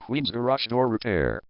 Queen's Garage Door Repair.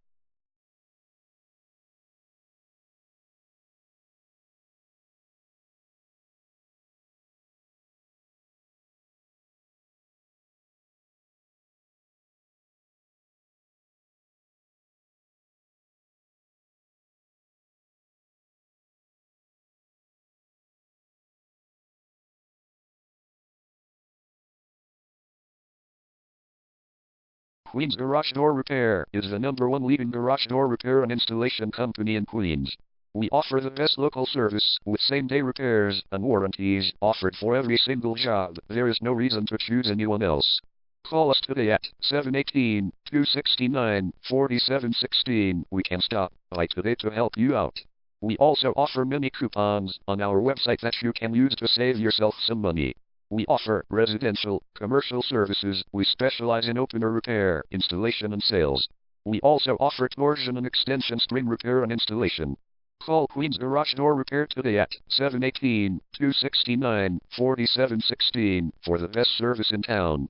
Queen's Garage Door Repair is the #1 leading garage door repair and installation company in Queens. We offer the best local service with same-day repairs and warranties offered for every single job. There is no reason to choose anyone else. Call us today at 718-269-4716. We can stop by today to help you out. We also offer many coupons on our website that you can use to save yourself some money. We offer residential, commercial services. We specialize in opener repair, installation and sales. We also offer torsion and extension string repair and installation. Call Queen's Garage Door Repair today at 718-269-4716 for the best service in town.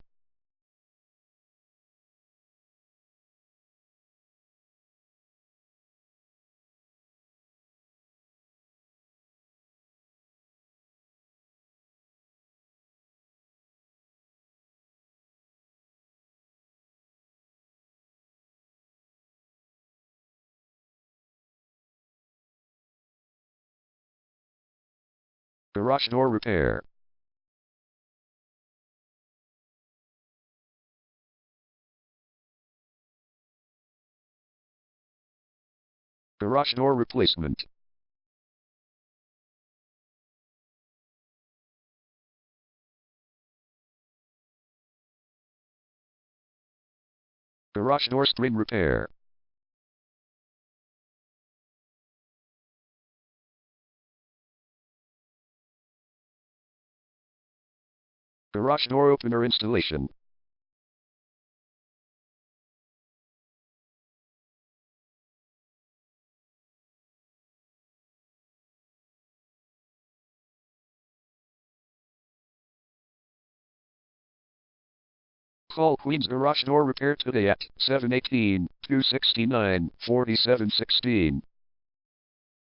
Garage Door Repair. Garage Door Replacement. Garage Door String Repair. Garage Door Opener Installation. Call Queen's Garage Door Repair today at 718-269-4716.